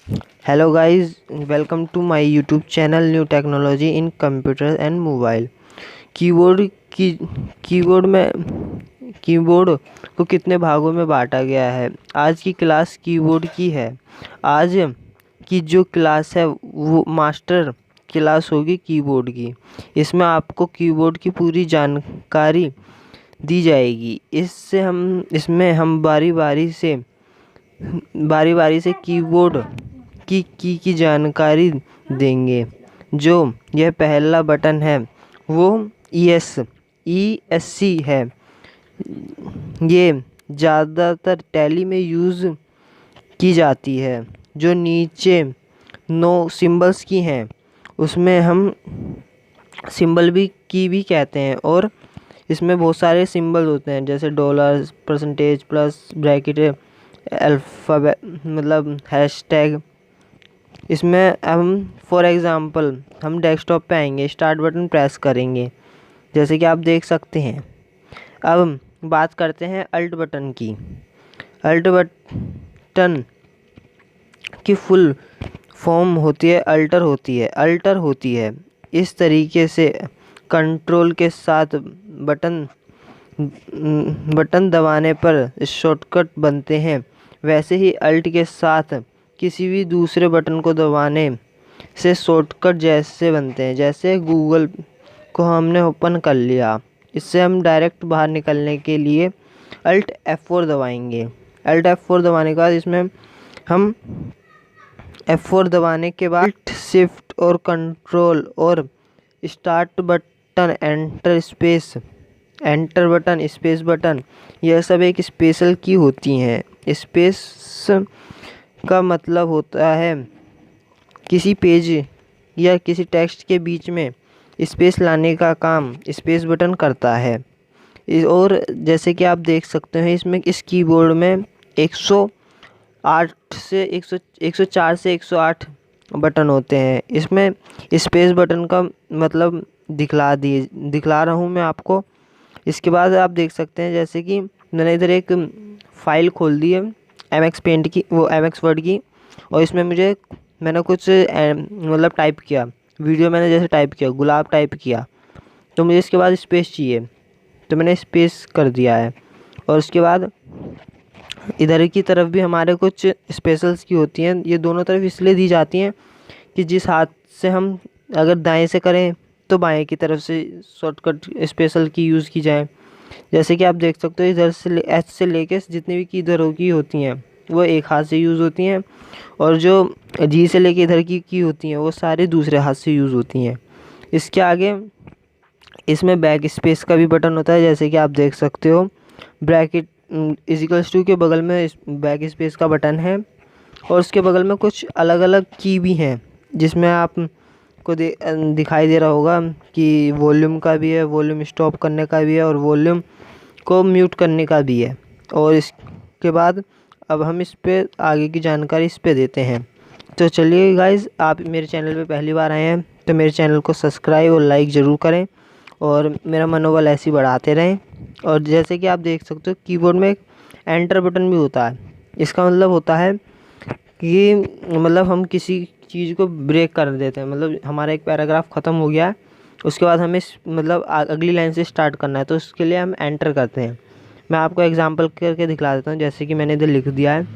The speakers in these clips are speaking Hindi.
Hello guys, welcome to my YouTube channel New Technology in Computer and Mobile। Keyboard की कीबोर्ड को कितने भागों में बांटा गया है। आज की क्लास कीबोर्ड की है। आज की जो क्लास है वो मास्टर क्लास होगी कीबोर्ड की। इसमें आपको कीबोर्ड की पूरी जानकारी दी जाएगी। इसमें हम बारी बारी से कीबोर्ड की जानकारी देंगे। जो यह पहला बटन है वो ESC है। ये ज़्यादातर टैली में यूज़ की जाती है। जो नीचे 9 सिंबल्स की हैं उसमें हम सिंबल भी कहते हैं। और इसमें बहुत सारे सिंबल होते हैं जैसे dollar, percentage, plus, bracket, alphabet मतलब हैशटैग। इसमें हम फॉर एग्ज़ाम्पल हम डेस्कटॉप पे आएंगे, स्टार्ट बटन प्रेस करेंगे जैसे कि आप देख सकते हैं। अब हम बात करते हैं अल्ट बटन की। अल्ट बटन की फुल फॉर्म होती है अल्टर होती है। इस तरीके से कंट्रोल के साथ बटन दबाने पर शॉर्टकट बनते हैं, वैसे ही अल्ट के साथ किसी भी दूसरे बटन को दबाने से शॉर्टकट जैसे बनते हैं। जैसे गूगल को हमने ओपन कर लिया, इससे हम डायरेक्ट बाहर निकलने के लिए अल्ट F4 दबाएंगे। अल्ट F4 दबाने के बाद इसमें हम F4 दबाने के बाद शिफ्ट और कंट्रोल और start button, enter button, space button, यह सब एक स्पेशल की होती हैं। स्पेस का मतलब होता है किसी पेज या किसी टेक्स्ट के बीच में स्पेस लाने का काम स्पेस बटन करता है। और जैसे कि आप देख सकते हैं इसमें इस कीबोर्ड में 104 से 108 बटन होते हैं। इसमें स्पेस बटन का मतलब दिखला रहा हूँ मैं आपको। इसके बाद आप देख सकते हैं जैसे कि मैंने इधर एक फ़ाइल खोल दी है MX पेंट की, वो MX वर्ड की। और इसमें मैंने कुछ मतलब टाइप किया, वीडियो मैंने जैसे टाइप किया, गुलाब टाइप किया, तो मुझे इसके बाद स्पेस चाहिए तो मैंने स्पेस कर दिया है। और उसके बाद इधर की तरफ भी हमारे कुछ स्पेशल्स की होती हैं। ये दोनों तरफ इसलिए दी जाती हैं कि जिस हाथ से हम अगर दाएं से करें तो बाएं की तरफ से शॉर्टकट स्पेशल की यूज़ की जाए। जैसे कि आप देख सकते हो इधर से H से लेके जितनी भी की इधर की होती हैं वो एक हाथ से यूज़ होती हैं, और जो G से लेके इधर की होती हैं वो सारे दूसरे हाथ से यूज़ होती हैं। इसके आगे इसमें बैक स्पेस का भी बटन होता है जैसे कि आप देख सकते हो। ब्रैकेट इजिकल्स टू के बगल में बैक स्पेस का बटन है, और उसके बगल में कुछ अलग अलग की भी हैं जिसमें आपको दिखाई दे रहा होगा कि वॉल्यूम का भी है, वॉल्यूम स्टॉप करने का भी है, और वॉल्यूम को म्यूट करने का भी है। और इसके बाद अब हम इस पे आगे की जानकारी इस पे देते हैं। तो चलिए गाइज़, आप मेरे चैनल पे पहली बार आए हैं तो मेरे चैनल को सब्सक्राइब और लाइक ज़रूर करें और मेरा मनोबल ऐसे ही बढ़ाते रहें। और जैसे कि आप देख सकते हो कीबोर्ड में एक एंटर बटन भी होता है। इसका मतलब होता है कि मतलब हम किसी चीज़ को ब्रेक कर देते हैं, मतलब हमारा एक पैराग्राफ ख़त्म हो गया है, उसके बाद हमें मतलब अगली लाइन से स्टार्ट करना है, तो उसके लिए हम एंटर करते हैं। मैं आपको एग्जांपल करके दिखला देता हूँ। जैसे कि मैंने इधर लिख दिया है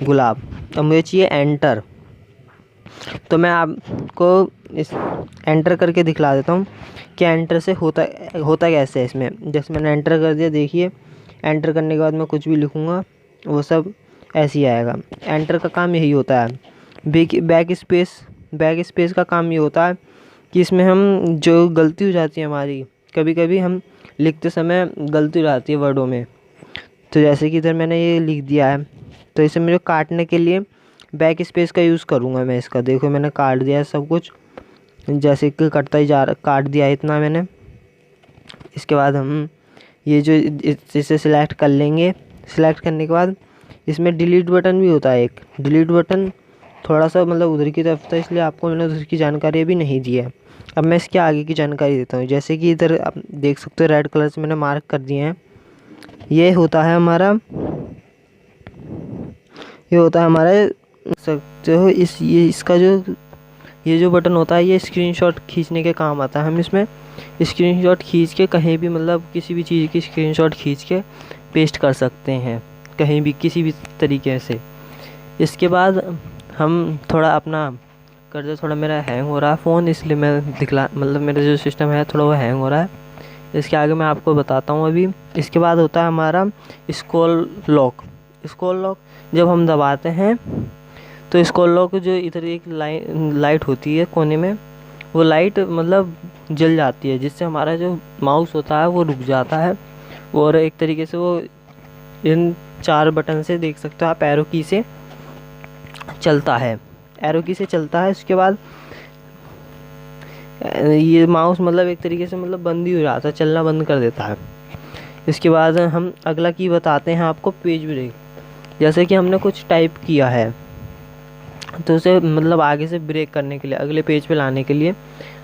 गुलाब, अब मुझे चाहिए एंटर, तो मैं आपको इस एंटर करके दिखला देता हूँ कि एंटर से होता कैसे है। इसमें जैसे मैंने एंटर कर दिया, देखिए एंटर करने के बाद मैं कुछ भी लिखूँगा वो सब ऐसे ही आएगा। एंटर का काम यही होता है। बैक स्पेस का काम ये होता है कि इसमें हम जो गलती हो जाती है हमारी, कभी कभी हम लिखते समय गलती हो जाती है वर्डों में, तो जैसे कि इधर मैंने ये लिख दिया है तो इसे मुझे काटने के लिए बैक स्पेस का यूज़ करूँगा मैं इसका। देखो मैंने काट दिया है सब कुछ, जैसे कि कटता ही जा रहा, काट दिया इतना मैंने। इसके बाद हम ये जो इसे सिलेक्ट कर लेंगे। सिलेक्ट करने के बाद इसमें डिलीट बटन भी होता है एक। डिलीट बटन थोड़ा सा मतलब उधर की तरफ था, इसलिए आपको मैंने उधर की जानकारी अभी नहीं दी है। अब मैं इसके आगे की जानकारी देता हूँ। जैसे कि इधर आप देख सकते हो रेड कलर से मैंने मार्क कर दिए हैं। ये होता है हमारा सकते हो ये जो बटन होता है ये स्क्रीनशॉट खींचने के काम आता है। हम इसमें स्क्रीनशॉट खींच के कहीं भी मतलब किसी भी चीज़ की स्क्रीनशॉट खींच के पेस्ट कर सकते हैं कहीं भी किसी भी तरीके से। इसके बाद हम थोड़ा अपना कर्सर थोड़ा मेरा हैंग हो रहा है फ़ोन, इसलिए मैं मतलब मेरा जो सिस्टम है थोड़ा वो हैंग हो रहा है। इसके आगे मैं आपको बताता हूँ अभी। इसके बाद होता है हमारा स्क्रॉल लॉक। स्क्रॉल लॉक जब हम दबाते हैं तो स्क्रॉल लॉक जो इधर एक लाइट होती है कोने में, वो लाइट मतलब जल जाती है, जिससे हमारा जो माउस होता है वो रुक जाता है। और एक तरीके से वो इन 4 बटन से देख सकते हो आप एरो की से चलता है, एरो की से चलता है। उसके बाद ये माउस मतलब एक तरीके से मतलब बंद ही हो जाता है, चलना बंद कर देता है। इसके बाद हम अगला की बताते हैं आपको, पेज ब्रेक। जैसे कि हमने कुछ टाइप किया है तो उसे मतलब आगे से ब्रेक करने के लिए, अगले पेज पे लाने के लिए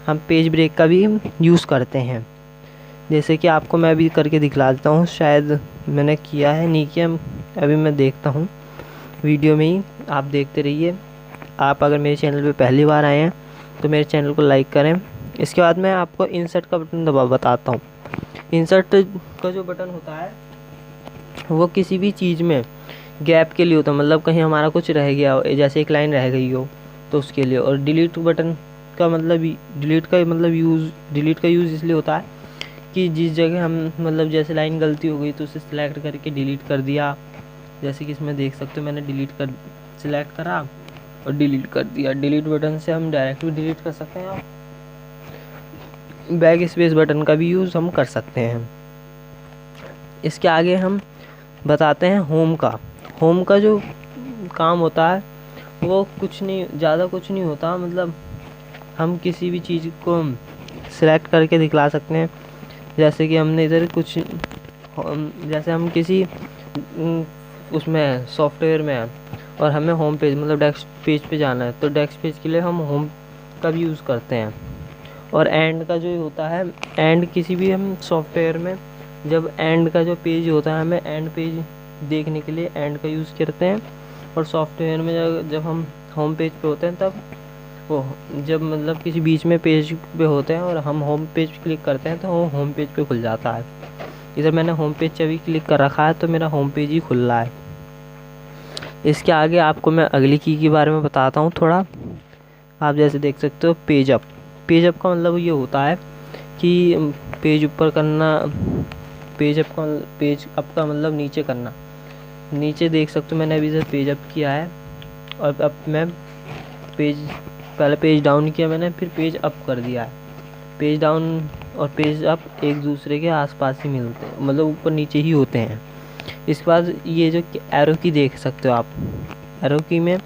हम पेज ब्रेक का भी यूज़ करते हैं। जैसे कि आपको मैं अभी करके दिखला देता हूँ, शायद मैंने किया है नहीं किया, अभी मैं देखता हूँ वीडियो में ही, आप देखते रहिए। आप अगर मेरे चैनल पे पहली बार आए हैं तो मेरे चैनल को लाइक करें। इसके बाद मैं आपको इंसर्ट का बटन बताता हूँ। इंसर्ट का जो बटन होता है वो किसी भी चीज़ में गैप के लिए होता है, मतलब कहीं हमारा कुछ रह गया हो, जैसे एक लाइन रह गई हो तो उसके लिए। और डिलीट बटन का मतलब डिलीट का यूज़ इसलिए होता है कि जिस जगह हम मतलब जैसे लाइन गलती हो गई तो उसे सिलेक्ट करके डिलीट कर दिया। जैसे कि इसमें देख सकते हो मैंने सिलेक्ट करा और डिलीट कर दिया। डिलीट बटन से हम डायरेक्ट भी डिलीट कर सकते हैं, बैक स्पेस बटन का भी यूज़ हम कर सकते हैं। इसके आगे हम बताते हैं होम का। होम का जो काम होता है वो ज़्यादा कुछ नहीं होता, मतलब हम किसी भी चीज़ को सिलेक्ट करके दिखला सकते हैं। जैसे कि हमने इधर कुछ जैसे हम किसी उसमें सॉफ्टवेयर में है और हमें होम पेज मतलब डेस्क पेज पे जाना है, तो डेस्क पेज के लिए हम होम का भी यूज़ करते हैं। और एंड का जो होता है, एंड किसी भी हम सॉफ्टवेयर में जब एंड का जो पेज होता है हमें एंड पेज देखने के लिए एंड का यूज़ करते हैं। और सॉफ्टवेयर में जब हम होम पेज पे होते हैं तब वो जब मतलब किसी बीच में पेज पे होते हैं और हम होम पेज क्लिक करते हैं तो वो होम पेज पे खुल जाता है। इधर मैंने होम पेज अभी क्लिक कर रखा है तो मेरा होम पेज ही खुल रहा है। इसके आगे आपको मैं अगली की के बारे में बताता हूँ थोड़ा। आप जैसे देख सकते हो पेज अप। पेज अप का मतलब ये होता है कि पेज ऊपर करना, पेज अप का मतलब नीचे करना। नीचे देख सकते हो मैंने अभी से पेज अप किया है और अब मैं पहले पेज डाउन किया मैंने, फिर पेज अप कर दिया है। पेज डाउन और पेज अप एक दूसरे के आसपास ही मिलते हैं, मतलब ऊपर नीचे ही होते हैं। इसके बाद ये जो एरो की देख सकते हो आप, एरो की में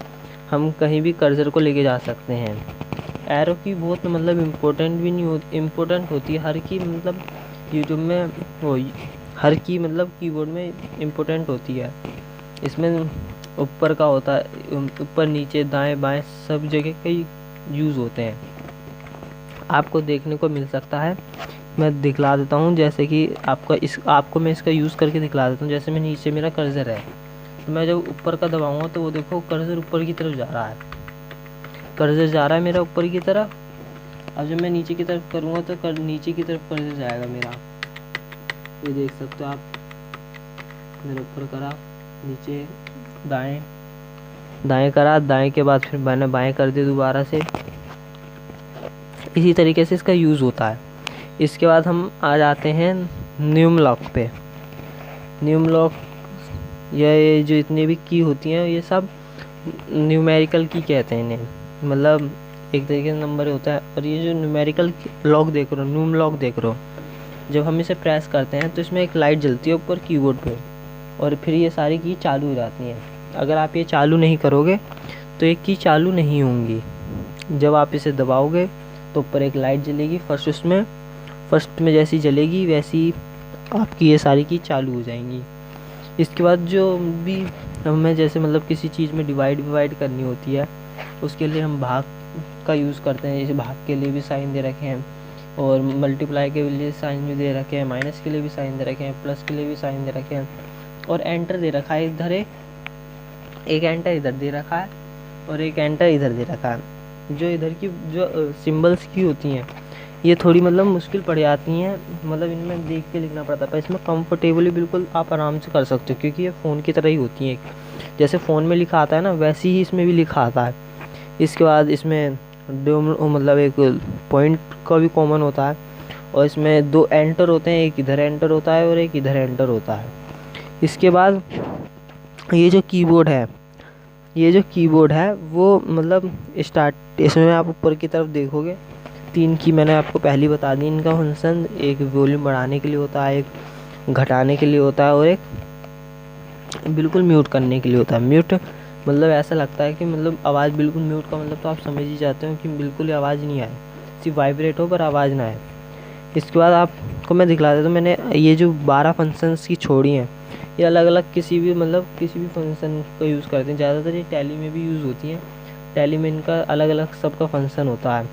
हम कहीं भी कर्सर को लेके जा सकते हैं। एरो की बहुत मतलब इम्पोर्टेंट होती है हर की, मतलब यूट्यूब में वो हर की मतलब कीबोर्ड में इम्पोर्टेंट होती है। इसमें ऊपर का होता है, ऊपर नीचे दाएं बाएं सब जगह कई यूज़ होते हैं, आपको देखने को मिल सकता है। मैं दिखला देता हूँ, जैसे कि आपको मैं इसका यूज़ करके दिखला देता हूँ। जैसे मैं नीचे मेरा कर्सर है तो मैं जब ऊपर का दबाऊँगा तो वो देखो कर्सर ऊपर की तरफ जा रहा है, कर्सर जा रहा है मेरा ऊपर की तरफ। अब जब मैं नीचे की तरफ करूँगा तो नीचे की तरफ कर्सर जाएगा मेरा, ये देख सकते हो आप। मेरा ऊपर करा, नीचे दाएं करा, दाएं के बाद फिर मैंने बाएं कर दिया दोबारा से। इसी तरीके से इसका यूज़ होता है। इसके बाद हम आ जाते हैं न्यूम लॉक पे। न्यूम लॉक ये जो इतनी भी की होती हैं ये सब न्यूमेरिकल की कहते हैं इन्हें, मतलब एक तरीके से नंबर होता है। और ये जो न्यूमेरिकल लॉक देख रहे हो, न्यूम लॉक देख रहे हो, जब हम इसे प्रेस करते हैं तो इसमें एक लाइट जलती है ऊपर कीबोर्ड पे और फिर ये सारी की चालू हो जाती हैं। अगर आप ये चालू नहीं करोगे तो ये की चालू नहीं होंगी। जब आप इसे दबाओगे तो ऊपर एक लाइट जलेगी, फर्स्ट में जैसी जलेगी वैसी आपकी ये सारी की चालू हो जाएंगी। इसके बाद जो भी हमें जैसे मतलब किसी चीज़ में डिवाइड करनी होती है उसके लिए हम भाग का यूज़ करते हैं। जैसे भाग के लिए भी साइन दे रखे हैं और मल्टीप्लाई के लिए साइन भी दे रखे हैं, माइनस के लिए भी साइन दे रखे हैं, प्लस के लिए भी साइन दे रखे हैं और एंटर दे रखा है इधर, एक एंटर इधर दे रखा है और एक एंटर इधर दे रखा है। जो इधर की जो सिंबल्स की होती हैं ये थोड़ी मतलब मुश्किल पड़ जाती हैं, मतलब इनमें देख के लिखना पड़ता है, पर इसमें कंफर्टेबली बिल्कुल आप आराम से कर सकते हो, क्योंकि ये फ़ोन की तरह ही होती हैं। जैसे फ़ोन में लिखा आता है ना, वैसे ही इसमें भी लिखा आता है। इसके बाद इसमें दो मतलब एक पॉइंट का भी कॉमन होता है, और इसमें दो एंटर होते हैं, एक इधर एंटर होता है और एक इधर एंटर होता है। इसके बाद ये जो कीबोर्ड है वो मतलब स्टार्ट, इसमें आप ऊपर की तरफ देखोगे 3 की मैंने आपको पहले बता दी इनका फंक्शन। एक वॉल्यूम बढ़ाने के लिए होता है, एक घटाने के लिए होता है, और एक बिल्कुल म्यूट करने के लिए होता है। म्यूट मतलब ऐसा लगता है कि मतलब आवाज़ बिल्कुल म्यूट का मतलब तो आप समझ ही जाते हो कि बिल्कुल ही आवाज़ नहीं आए, सिर्फ वाइब्रेट हो पर आवाज़ ना आए। इसके बाद आपको मैं दिखला देता हूँ, मैंने ये जो 12 फंक्शंस की छोड़ी हैं ये अलग अलग किसी भी फंक्शन का यूज़ करते हैं। ज़्यादातर ये टैली में भी यूज़ होती हैं। टैली में इनका अलग अलग सबका फंक्शन होता है।